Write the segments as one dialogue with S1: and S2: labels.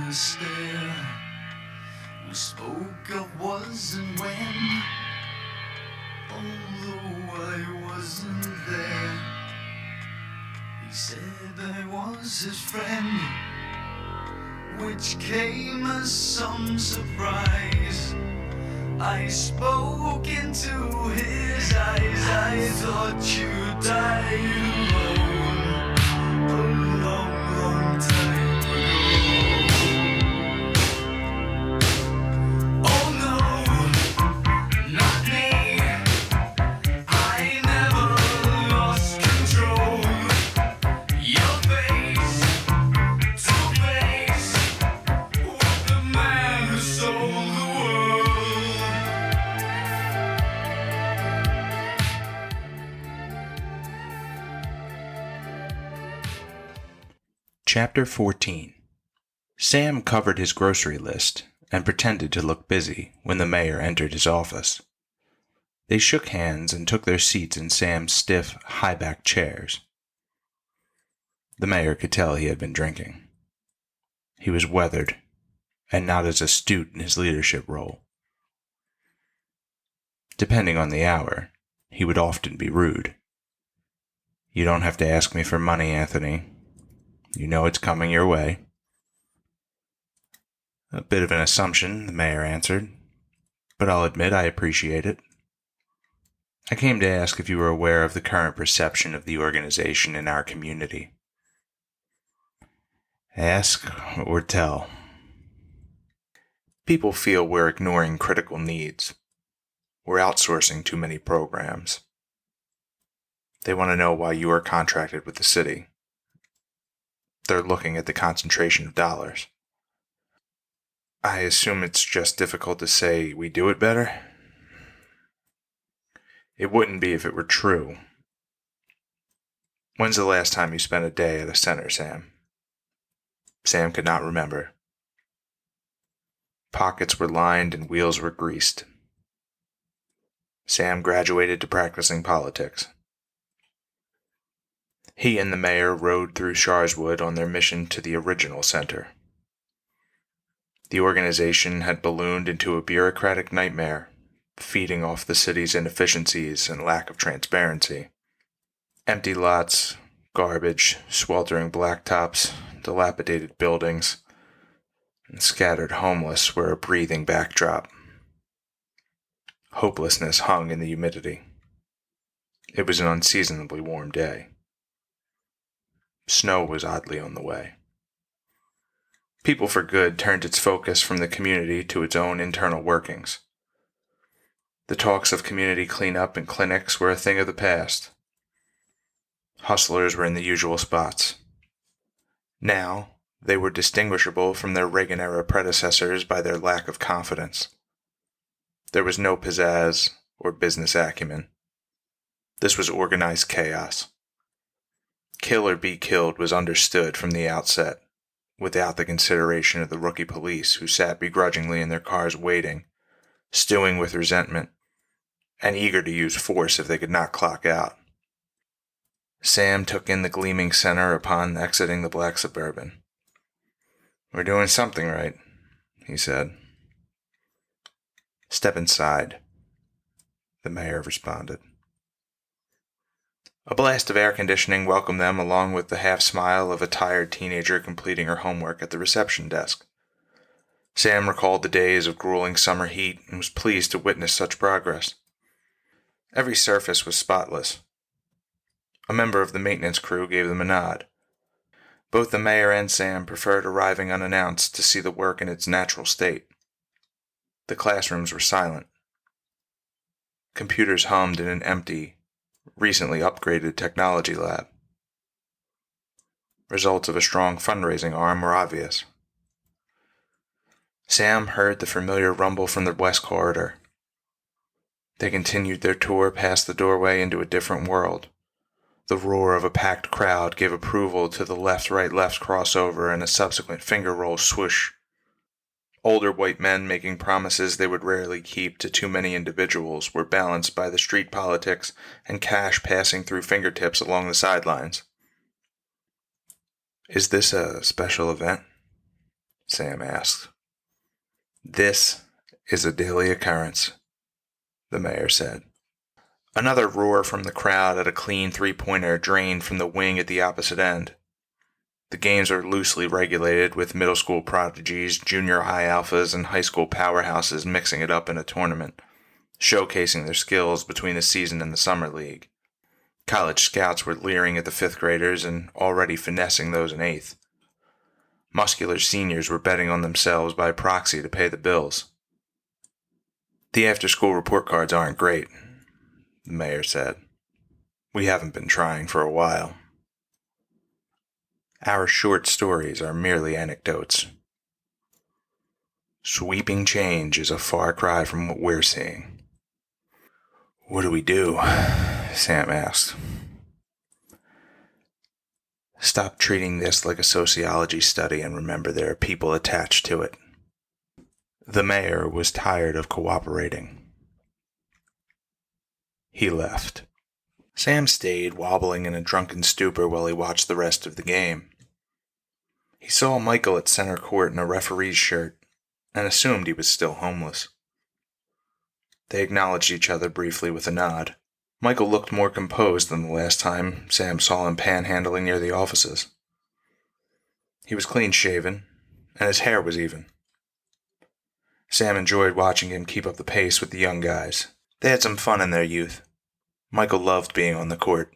S1: a stare. We spoke of was and when, although I wasn't there. He said I was his friend, which came as some surprise. I spoke into his eyes. I thought you died alone a long, long time ago. Oh no, not me. I never lost control. Your face to face with the man who sold the world.
S2: Chapter 14. Sam covered his grocery list and pretended to look busy when the mayor entered his office. They shook hands and took their seats in Sam's stiff, high-backed chairs. The mayor could tell he had been drinking. He was weathered and not as astute in his leadership role. Depending on the hour, he would often be rude. "You don't have to ask me for money, Anthony. You know it's coming your way." "A bit of an assumption," the mayor answered, "but I'll admit I appreciate it. I came to ask if you were aware of the current perception of the organization in our community." "Ask or tell." "People feel we're ignoring critical needs. We're outsourcing too many programs. They want to know why you are contracted with the city. They're looking at the concentration of dollars." "I assume it's just difficult to say we do it better?" "It wouldn't be if it were true. When's the last time you spent a day at a center, Sam?" Sam could not remember. Pockets were lined and wheels were greased. Sam graduated to practicing politics. He and the mayor rode through Sharswood on their mission to the original center. The organization had ballooned into a bureaucratic nightmare, feeding off the city's inefficiencies and lack of transparency. Empty lots, garbage, sweltering blacktops, dilapidated buildings, and scattered homeless were a breathing backdrop. Hopelessness hung in the humidity. It was an unseasonably warm day. Snow was oddly on the way. People for Good turned its focus from the community to its own internal workings. The talks of community cleanup and clinics were a thing of the past. Hustlers were in the usual spots. Now, they were distinguishable from their Reagan-era predecessors by their lack of confidence. There was no pizzazz or business acumen. This was organized chaos. Kill or be killed was understood from the outset, without the consideration of the rookie police who sat begrudgingly in their cars waiting, stewing with resentment, and eager to use force if they could not clock out. Sam took in the gleaming center upon exiting the black Suburban. "We're doing something right," he said. "Step inside," the mayor responded. A blast of air conditioning welcomed them, along with the half-smile of a tired teenager completing her homework at the reception desk. Sam recalled the days of grueling summer heat and was pleased to witness such progress. Every surface was spotless. A member of the maintenance crew gave them a nod. Both the mayor and Sam preferred arriving unannounced to see the work in its natural state. The classrooms were silent. Computers hummed in an empty, recently upgraded technology lab. Results of a strong fundraising arm were obvious. Sam heard the familiar rumble from the west corridor. They continued their tour past the doorway into a different world. The roar of a packed crowd gave approval to the left-right-left crossover and a subsequent finger roll swoosh. Older white men making promises they would rarely keep to too many individuals were balanced by the street politics and cash passing through fingertips along the sidelines. "Is this a special event?" Sam asked. This is a daily occurrence, the mayor said. Another roar from the crowd at a clean three-pointer drained from the wing at the opposite end. The games are loosely regulated, with middle school prodigies, junior high alphas, and high school powerhouses mixing it up in a tournament, showcasing their skills between the season and the summer league. College scouts were leering at the fifth graders and already finessing those in eighth. Muscular seniors were betting on themselves by proxy to pay the bills. The after-school report cards aren't great, the mayor said. We haven't been trying for a while. Our short stories are merely anecdotes. Sweeping change is a far cry from what we're seeing. What do we do? Sam asked. Stop treating this like a sociology study and remember there are people attached to it. The mayor was tired of cooperating. He left. Sam stayed, wobbling in a drunken stupor while he watched the rest of the game. He saw Michael at center court in a referee's shirt and assumed he was still homeless. They acknowledged each other briefly with a nod. Michael looked more composed than the last time Sam saw him panhandling near the offices. He was clean-shaven, and his hair was even. Sam enjoyed watching him keep up the pace with the young guys. They had some fun in their youth. Michael loved being on the court.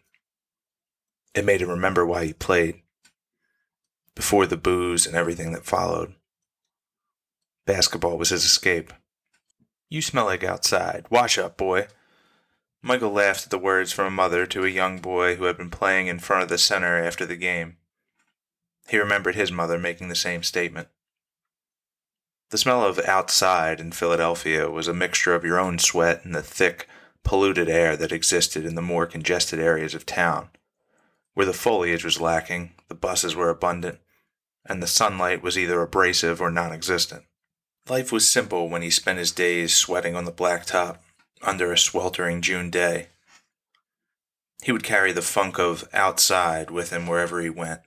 S2: It made him remember why he played, before the booze and everything that followed. Basketball was his escape. You smell like outside. Wash up, boy. Michael laughed at the words from a mother to a young boy who had been playing in front of the center after the game. He remembered his mother making the same statement. The smell of outside in Philadelphia was a mixture of your own sweat and the thick, polluted air that existed in the more congested areas of town, where the foliage was lacking, the buses were abundant, and the sunlight was either abrasive or non-existent. Life was simple when he spent his days sweating on the blacktop under a sweltering June day. He would carry the funk of outside with him wherever he went.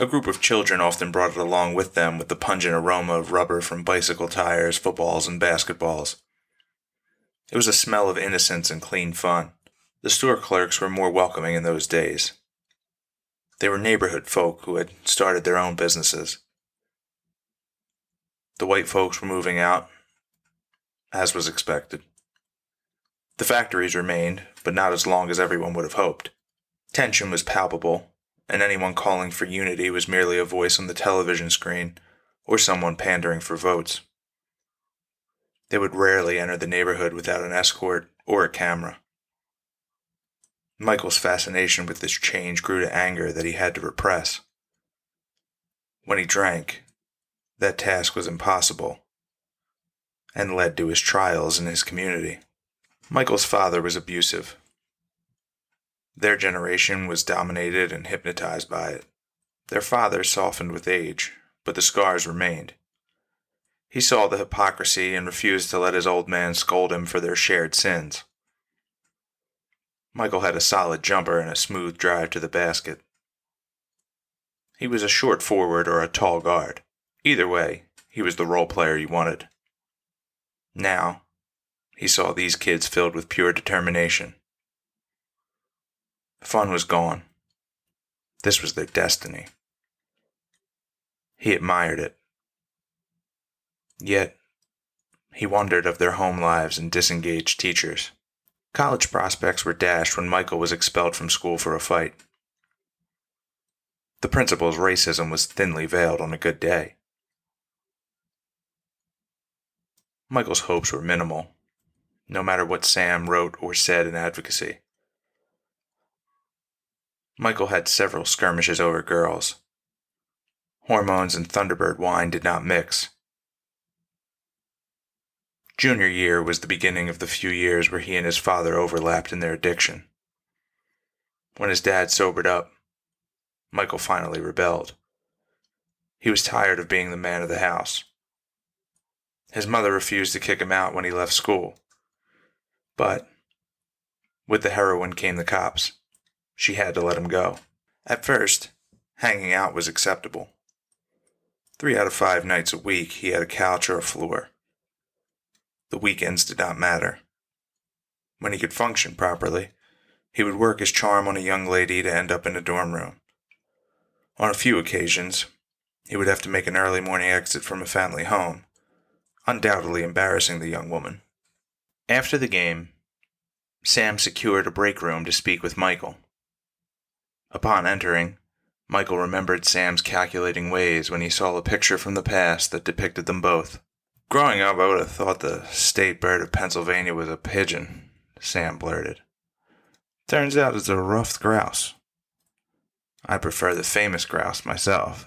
S2: A group of children often brought it along with them with the pungent aroma of rubber from bicycle tires, footballs, and basketballs. It was a smell of innocence and clean fun. The store clerks were more welcoming in those days. They were neighborhood folk who had started their own businesses. The white folks were moving out, as was expected. The factories remained, but not as long as everyone would have hoped. Tension was palpable, and anyone calling for unity was merely a voice on the television screen or someone pandering for votes. They would rarely enter the neighborhood without an escort or a camera. Michael's fascination with this change grew to anger that he had to repress. When he drank, that task was impossible, and led to his trials in his community. Michael's father was abusive. Their generation was dominated and hypnotized by it. Their father softened with age, but the scars remained. He saw the hypocrisy and refused to let his old man scold him for their shared sins. Michael had a solid jumper and a smooth drive to the basket. He was a short forward or a tall guard. Either way, he was the role player he wanted. Now, he saw these kids filled with pure determination. Fun was gone. This was their destiny. He admired it. Yet, he wondered of their home lives and disengaged teachers. College prospects were dashed when Michael was expelled from school for a fight. The principal's racism was thinly veiled on a good day. Michael's hopes were minimal, no matter what Sam wrote or said in advocacy. Michael had several skirmishes over girls. Hormones and Thunderbird wine did not mix. Junior year was the beginning of the few years where he and his father overlapped in their addiction. When his dad sobered up, Michael finally rebelled. He was tired of being the man of the house. His mother refused to kick him out when he left school. But, with the heroin came the cops. She had to let him go. At first, hanging out was acceptable. 3 out of 5 nights a week he had a couch or a floor. The weekends did not matter. When he could function properly, he would work his charm on a young lady to end up in a dorm room. On a few occasions, he would have to make an early morning exit from a family home, undoubtedly embarrassing the young woman. After the game, Sam secured a break room to speak with Michael. Upon entering, Michael remembered Sam's calculating ways when he saw a picture from the past that depicted them both. "Growing up, I would have thought the state bird of Pennsylvania was a pigeon," Sam blurted. "Turns out it's a ruffed grouse. I prefer the famous grouse myself."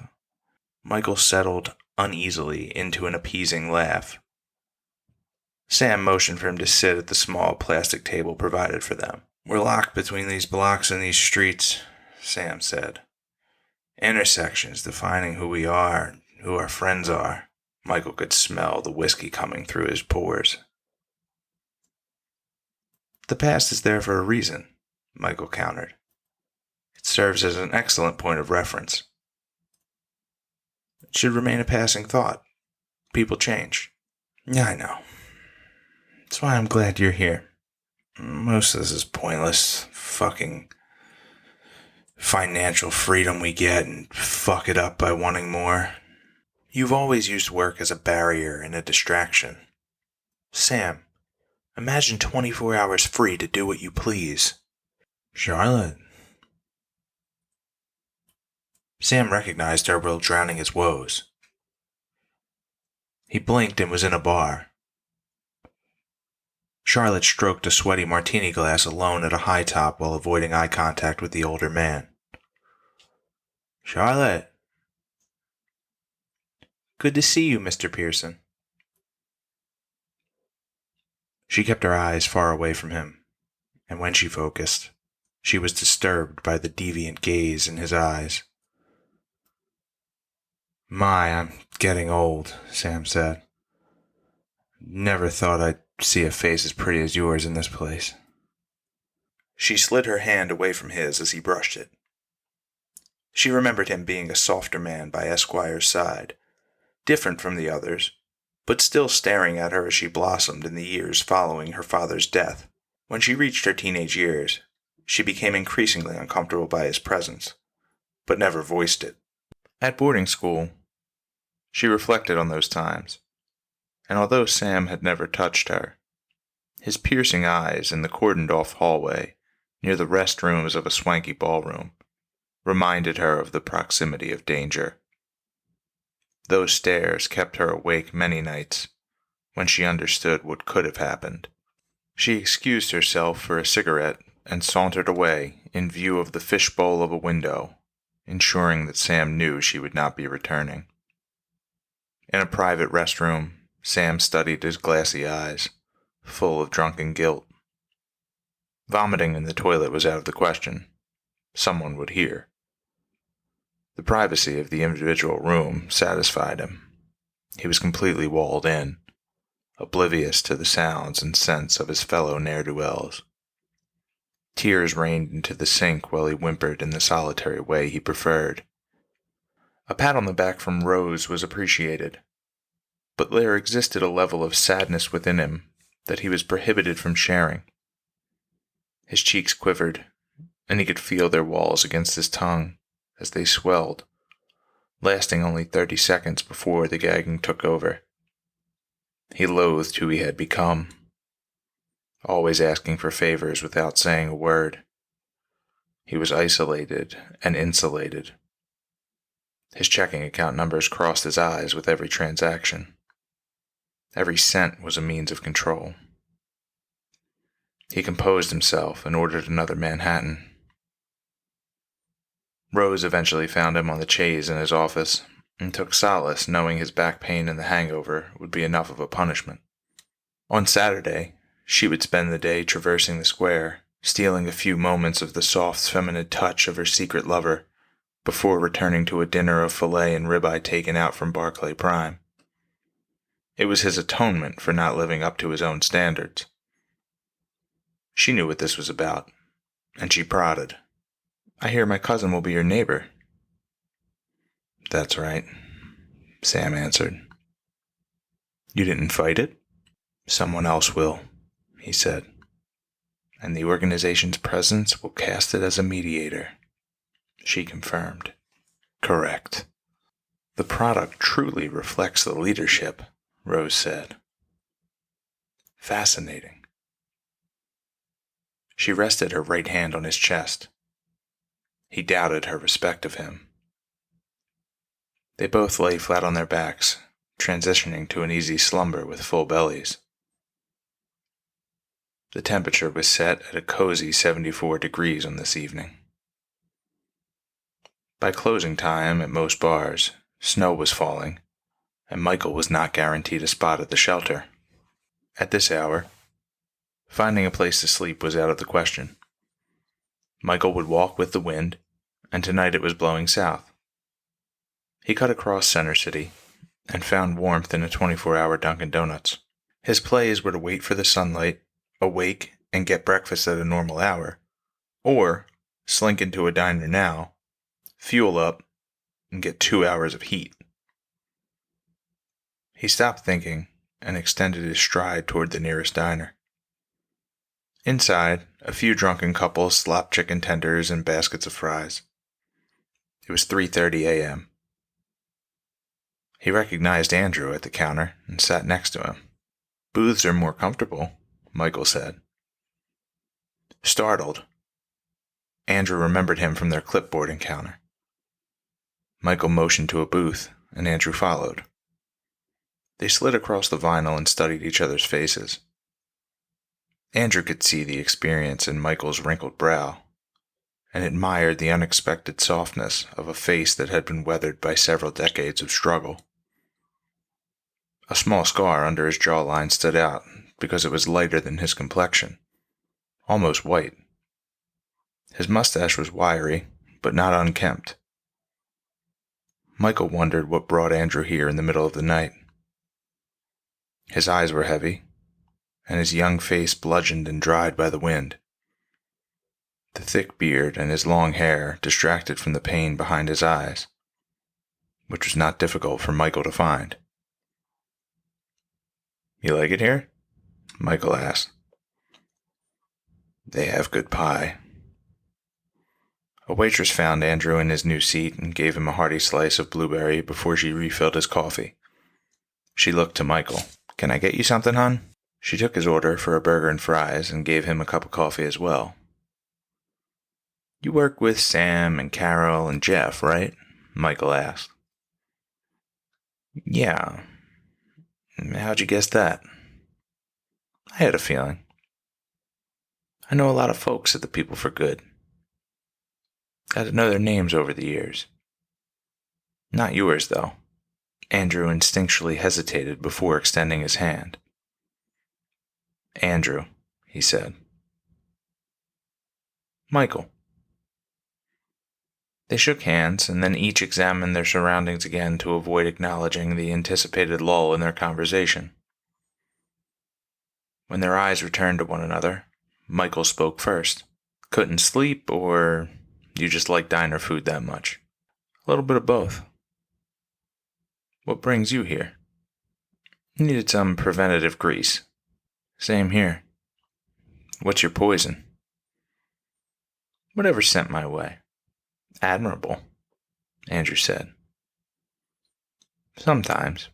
S2: Michael settled uneasily into an appeasing laugh. Sam motioned for him to sit at the small plastic table provided for them. "We're locked between these blocks and these streets," Sam said. "Intersections defining who we are, who our friends are." Michael could smell the whiskey coming through his pores. "The past is there for a reason," Michael countered. "It serves as an excellent point of reference. It should remain a passing thought. People change." "Yeah, I know. That's why I'm glad you're here. Most of this is pointless. Fucking financial freedom we get and fuck it up by wanting more. You've always used work as a barrier and a distraction. Sam, imagine 24 hours free to do what you please." "Charlotte." Sam recognized her while drowning his woes. He blinked and was in a bar. Charlotte stroked a sweaty martini glass alone at a high top while avoiding eye contact with the older man. "Charlotte." "Good to see you, Mr. Pearson." She kept her eyes far away from him, and when she focused, she was disturbed by the deviant gaze in his eyes. "My, I'm getting old," Sam said. "Never thought I'd see a face as pretty as yours in this place." She slid her hand away from his as he brushed it. She remembered him being a softer man by Esquire's side, different from the others, but still staring at her as she blossomed in the years following her father's death. When she reached her teenage years, she became increasingly uncomfortable by his presence, but never voiced it. At boarding school, she reflected on those times, and although Sam had never touched her, his piercing eyes in the cordoned-off hallway near the restrooms of a swanky ballroom reminded her of the proximity of danger. Those stares kept her awake many nights when she understood what could have happened. She excused herself for a cigarette and sauntered away in view of the fishbowl of a window, ensuring that Sam knew she would not be returning. In a private restroom, Sam studied his glassy eyes, full of drunken guilt. Vomiting in the toilet was out of the question. Someone would hear. The privacy of the individual room satisfied him. He was completely walled in, oblivious to the sounds and scents of his fellow ne'er-do-wells. Tears rained into the sink while he whimpered in the solitary way he preferred. A pat on the back from Rose was appreciated, but there existed a level of sadness within him that he was prohibited from sharing. His cheeks quivered, and he could feel their walls against his tongue as they swelled, lasting only 30 seconds before the gagging took over. He loathed who he had become, always asking for favors without saying a word. He was isolated and insulated. His checking account numbers crossed his eyes with every transaction. Every cent was a means of control. He composed himself and ordered another Manhattan. Rose eventually found him on the chaise in his office and took solace knowing his back pain and the hangover would be enough of a punishment. On Saturday, she would spend the day traversing the square, stealing a few moments of the soft feminine touch of her secret lover before returning to a dinner of filet and ribeye taken out from Barclay Prime. It was his atonement for not living up to his own standards. She knew what this was about, and she prodded. "I hear my cousin will be your neighbor." "That's right." Sam answered. You didn't fight it? Someone else will, he said. And the organization's presence will cast it as a mediator. She confirmed. Correct. The product truly reflects the leadership, Rose said. Fascinating. She rested her right hand on his chest. He doubted her respect of him. They both lay flat on their backs, transitioning to an easy slumber with full bellies. The temperature was set at a cozy 74 degrees on this evening. By closing time at most bars, snow was falling, and Michael was not guaranteed a spot at the shelter. At this hour, finding a place to sleep was out of the question. Michael would walk with the wind, and tonight it was blowing south. He cut across Center City and found warmth in a 24-hour Dunkin' Donuts. His plays were to wait for the sunlight, awake, and get breakfast at a normal hour, or slink into a diner now, fuel up, and get 2 hours of heat. He stopped thinking and extended his stride toward the nearest diner. Inside, a few drunken couples slopped chicken tenders and baskets of fries. It was 3:30 a.m. He recognized Andrew at the counter and sat next to him. Booths are more comfortable, Michael said. Startled, Andrew remembered him from their clipboard encounter. Michael motioned to a booth, and Andrew followed. They slid across the vinyl and studied each other's faces. Andrew could see the experience in Michael's wrinkled brow, and admired the unexpected softness of a face that had been weathered by several decades of struggle. A small scar under his jawline stood out because it was lighter than his complexion, almost white. His mustache was wiry, but not unkempt. Michael wondered what brought Andrew here in the middle of the night. His eyes were heavy, and his young face bludgeoned and dried by the wind. The thick beard and his long hair distracted from the pain behind his eyes, which was not difficult for Michael to find. You like it here? Michael asked. They have good pie. A waitress found Andrew in his new seat and gave him a hearty slice of blueberry before she refilled his coffee. She looked to Michael. Can I get you something, hon? She took his order for a burger and fries and gave him a cup of coffee as well. You work with Sam and Carol and Jeff, right? Michael asked. Yeah. How'd you guess that? I had a feeling. I know a lot of folks at the People for Good. Got to know their names over the years. Not yours, though. Andrew instinctually hesitated before extending his hand. Andrew, he said. Michael. They shook hands, and then each examined their surroundings again to avoid acknowledging the anticipated lull in their conversation. When their eyes returned to one another, Michael spoke first. Couldn't sleep, or you just like diner food that much? A little bit of both. What brings you here? Needed some preventative grease. Same here. What's your poison? Whatever sent my way. Admirable, Andrew said. Sometimes.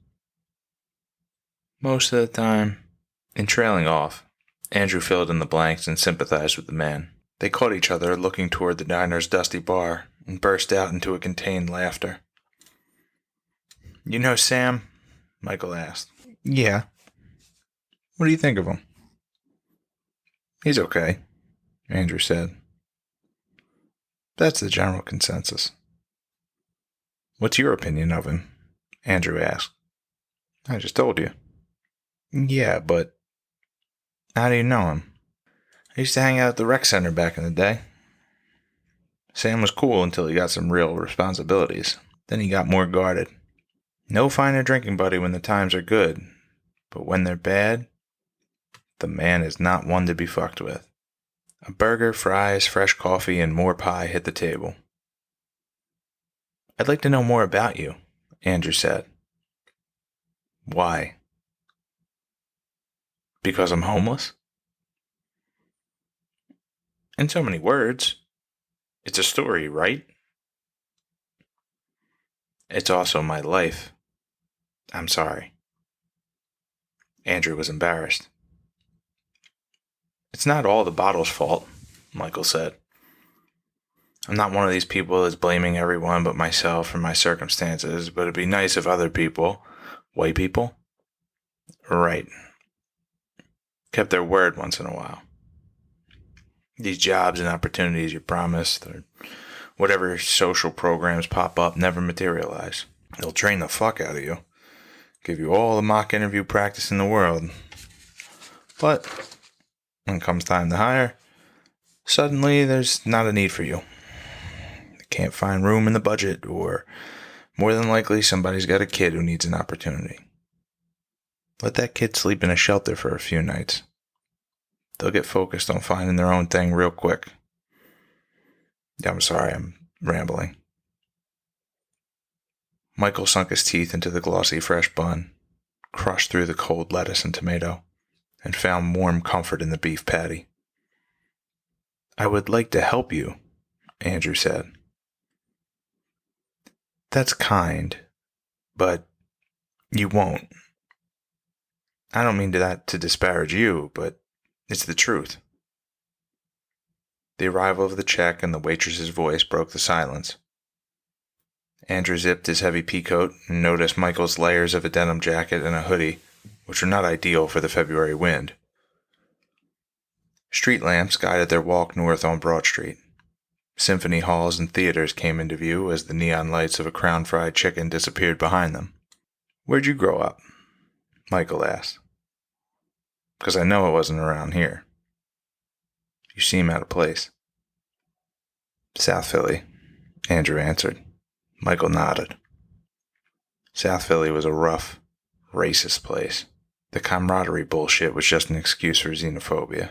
S2: Most of the time. In trailing off, Andrew filled in the blanks and sympathized with the man. They caught each other looking toward the diner's dusty bar and burst out into a contained laughter. You know Sam? Michael asked. Yeah. What do you think of him? He's okay, Andrew said. That's the general consensus. What's your opinion of him? Andrew asked. I just told you. Yeah, but how do you know him? I used to hang out at the rec center back in the day. Sam was cool until he got some real responsibilities. Then he got more guarded. No finer drinking buddy when the times are good, but when they're bad, the man is not one to be fucked with. A burger, fries, fresh coffee, and more pie hit the table. I'd like to know more about you, Andrew said. Why? Because I'm homeless? In so many words, it's a story, right? It's also my life. I'm sorry. Andrew was embarrassed. It's not all the bottle's fault, Michael said. I'm not one of these people that's blaming everyone but myself for my circumstances, but it'd be nice if other people, white people, right, kept their word once in a while. These jobs and opportunities you promised, or whatever social programs pop up, never materialize. They'll train the fuck out of you, give you all the mock interview practice in the world. But when it comes time to hire, suddenly there's not a need for you. They can't find room in the budget, or more than likely somebody's got a kid who needs an opportunity. Let that kid sleep in a shelter for a few nights. They'll get focused on finding their own thing real quick. I'm sorry, I'm rambling. Michael sunk his teeth into the glossy fresh bun, crushed through the cold lettuce and tomato, and found warm comfort in the beef patty. I would like to help you, Andrew said. That's kind, but you won't. I don't mean that to disparage you, but it's the truth. The arrival of the check and the waitress's voice broke the silence. Andrew zipped his heavy peacoat and noticed Michael's layers of a denim jacket and a hoodie, which were not ideal for the February wind. Street lamps guided their walk north on Broad Street. Symphony halls and theaters came into view as the neon lights of a Crown Fried Chicken disappeared behind them. Where'd you grow up? Michael asked. Because I know it wasn't around here. You seem out of place. South Philly, Andrew answered. Michael nodded. South Philly was a rough, racist place. The camaraderie bullshit was just an excuse for xenophobia.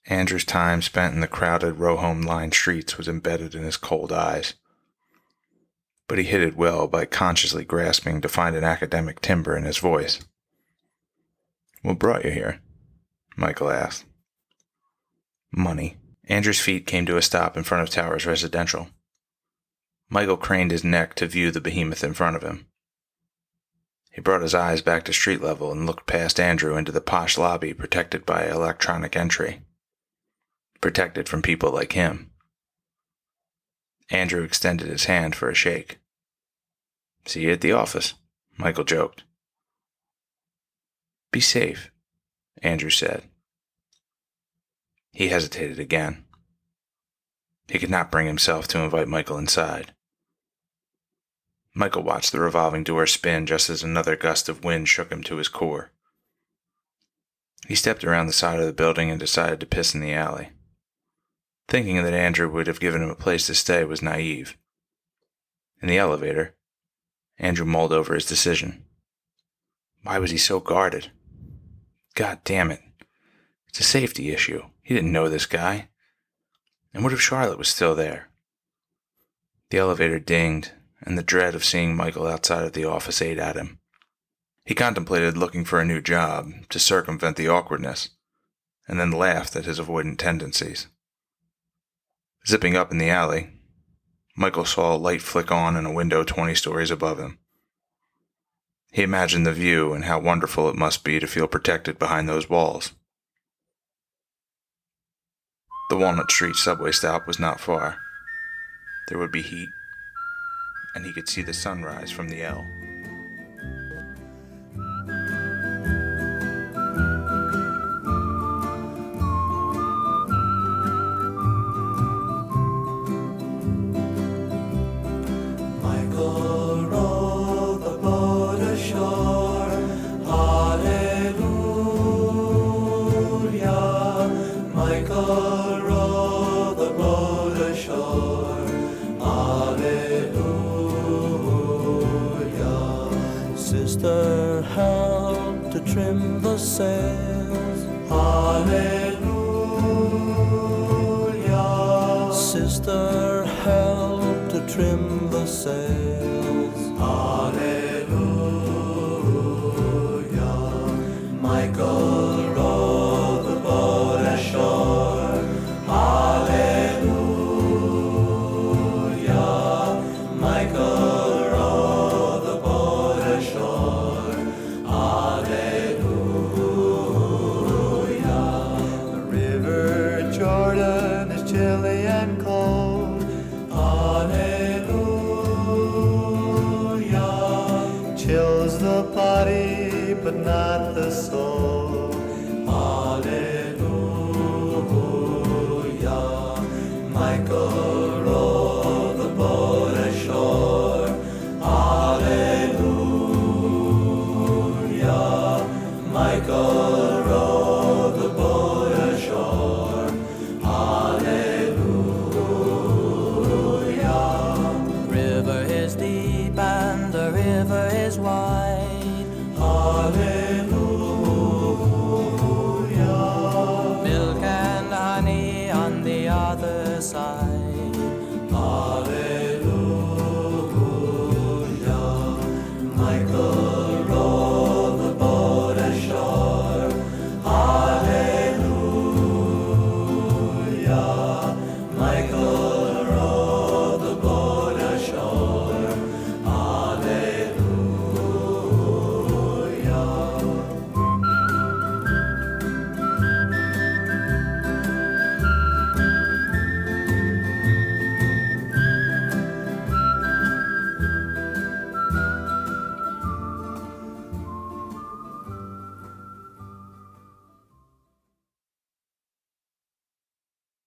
S2: Andrew's time spent in the crowded, row-home-lined streets was embedded in his cold eyes. But he hid it well by consciously grasping to find an academic timbre in his voice. What brought you here? Michael asked. Money. Andrew's feet came to a stop in front of Towers Residential. Michael craned his neck to view the behemoth in front of him. He brought his eyes back to street level and looked past Andrew into the posh lobby protected by electronic entry. Protected from people like him. Andrew extended his hand for a shake. See you at the office, Michael joked. Be safe, Andrew said. He hesitated again. He could not bring himself to invite Michael inside. Michael watched the revolving door spin just as another gust of wind shook him to his core. He stepped around the side of the building and decided to piss in the alley. Thinking that Andrew would have given him a place to stay was naive. In the elevator, Andrew mulled over his decision. Why was he so guarded? God damn it. It's a safety issue. He didn't know this guy. And what if Charlotte was still there? The elevator dinged, and the dread of seeing Michael outside of the office ate at him. He contemplated looking for a new job to circumvent the awkwardness, and then laughed at his avoidant tendencies. Zipping up in the alley, Michael saw a light flick on in a window 20 stories above him. He imagined the view and how wonderful it must be to feel protected behind those walls. The Walnut Street subway stop was not far. There would be heat, and he could see the sunrise from the L.
S1: Michael rowed the boat ashore, hallelujah. Michael rowed the boat ashore, hallelujah. Sister helped to trim the sails, hallelujah. Sister helped to trim the sails, hallelujah.
S3: chills the body but not the soul. Hallelujah. Michael rolled the boat ashore. Hallelujah. Michael rowed the boat ashore. Hallelujah. River is deep and the river is wide. Hallelujah. Milk and honey on the other side. Hallelujah. Michael